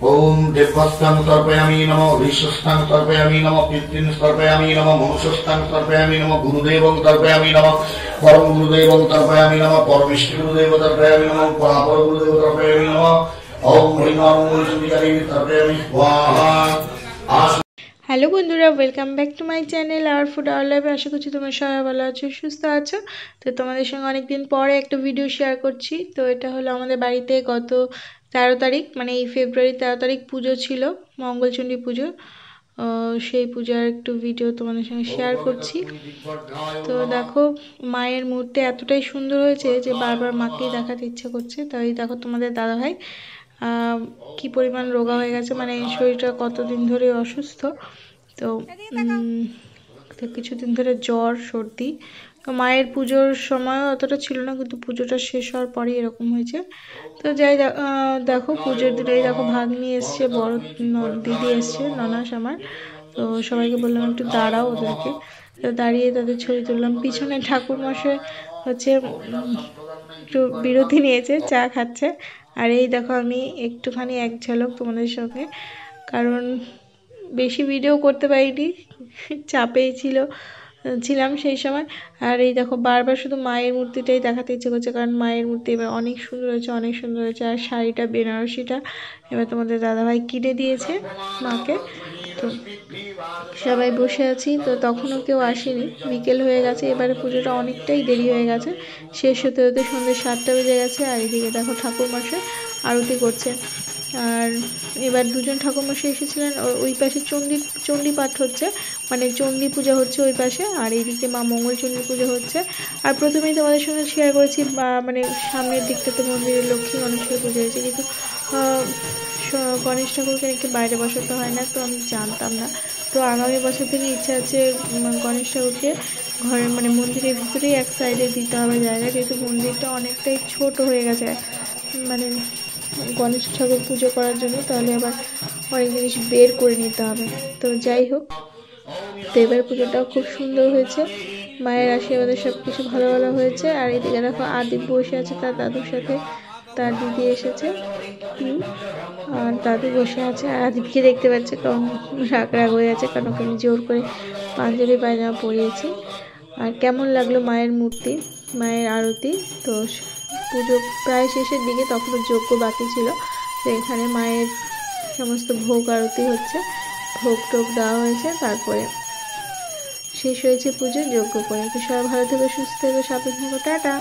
ओम देवस्तं तर्पयामि नमो विश्वस्तं तर्पयामि नमो पितृन् तर्पयामि नमो मनुष्यस्तं तर्पयामि नमो गुरुदेवं तर्पयामि नमो परम गुरुदेवं तर्पयामि नमो परमेष्टि गुरुदेव तर्पयामि नमो परापर गुरुदेव तर्पयामि नमो ओम ह्रीं ओम सुविचारी तर्पयामि स्वाहा। হ্যালো বন্ধুরা, welcome back to my channel our food our life. আশা করছি তোমরা সবাই ভালো আছো, সুস্থ আছো। তো তোমাদের সঙ্গে অনেকদিন পরে একটা ভিডিও শেয়ার করছি। তো এটা হলো আমাদের বাড়িতে গত 13 তারিখ, মানে এই ফেব্রুয়ারি 13 তারিখ পুজো ছিল, মঙ্গলচণ্ডী পুজো। সেই পূজার একটু ভিডিও তোমাদের সঙ্গে শেয়ার করছি। তো দেখো, মায়ের মূর্তি এতটাই সুন্দর হয়েছে যে বারবার মাকেই দেখাতে ইচ্ছে করছে। তাই দেখো তোমাদের দাদাভাই কি পরিমাণ রোগা হয়ে গেছে, মানে শরীরটা কতদিন ধরে অসুস্থ। তো কিছুদিন ধরে জ্বর সর্দি। তো মায়ের পুজোর সময়ও অতটা ছিল না, কিন্তু পুজোটা শেষ হওয়ার পরেই এরকম হয়েছে। তো যাই দেখো, পুজোর দিনেই দেখো ভাগ্নি এসছে, বড় দিদি এসছে, ননাস আমার। তো সবাইকে বললাম একটু দাঁড়াও ওদেরকে। তো দাঁড়িয়ে তাদের ছবি তুললাম। পিছনে ঠাকুরমশাই হচ্ছে একটু বিরতি নিয়েছে, চা খাচ্ছে। আর এই দেখো আমি একটুখানি এক ঝলক তোমাদের সঙ্গে, কারণ বেশি ভিডিও করতে পারিনি, চাপেই ছিলাম সেই সময়। আর এই দেখো বারবার শুধু মায়ের মূর্তিটাই দেখাতে ইচ্ছে করছে, কারণ মায়ের মূর্তি এবার অনেক সুন্দর হয়েছে, অনেক সুন্দর হয়েছে। আর শাড়িটা বেনারসিটা এবার তোমাদের দাদাভাই কিনে দিয়েছে মাকে। তো সবাই বসে আছি, তো তখনও কেউ আসেনি, বিকেল হয়ে গেছে। এবারে পুজোটা অনেকটাই দেরি হয়ে গেছে, শেষ হতে হতে সন্ধ্যে 7টা বেজে গেছে। আর এদিকে দেখো ঠাকুরমশাই আরতি করছে। আর এবার দুজন ঠাকুরমশাই এসেছিলেন, ওই পাশে চণ্ডী পাঠ হচ্ছে, মানে চণ্ডী পূজা হচ্ছে ওই পাশে, আর এইদিকে মা মঙ্গলচণ্ডী পুজো হচ্ছে। আর প্রথমেই তোমাদের সঙ্গে শেয়ার করেছি মানে সামনের দিকটাতে মন্দিরে লক্ষ্মী গণেশের পুজো হয়েছে, কিন্তু গণেশ ঠাকুরকে নাকি বাইরে বসাতে হয় না, তো আমি জানতাম না। তো আগামী বছর থেকে ইচ্ছা আছে গণেশ ঠাকুরকে ঘরের মানে মন্দিরের ভিতরেই এক সাইডে দিতে হবে জায়গা, যেহেতু মন্দিরটা অনেকটাই ছোট হয়ে গেছে মানে গণেশ ঠাকুর পুজো করার জন্য। তাহলে আবার অনেক জিনিস বের করে নিতে হবে। তো যাই হোক, তো এবার পুজোটাও খুব সুন্দর হয়েছে, মায়ের আশীর্বাদে সব কিছু ভালো ভালো হয়েছে। আর এদিকে দেখো আদিপ বসে আছে তার দাদুর সাথে, তার দিদি এসেছে, আর দাদু বসে আছে। আর আদিপকে দেখতে পাচ্ছে কারণ রাগ হয়ে আছে, কারণ ওকে আমি জোর করে পাঞ্জাবি পায়জামা পরিয়েছি। আর কেমন লাগলো মায়ের মূর্তি, মায়ের আরতি। তো পুজো প্রায় শেষের দিকে, তখনও যজ্ঞ বাকি ছিল। তো এখানে মায়ের সমস্ত ভোগ আরতি হচ্ছে, ভোগ টোগ দেওয়া হয়েছে, তারপরে শেষ হয়েছে পুজো যজ্ঞ করে। তো সবাই ভালো থেকো, সুস্থ থেকো, সাবধানে থেকো, টাটা।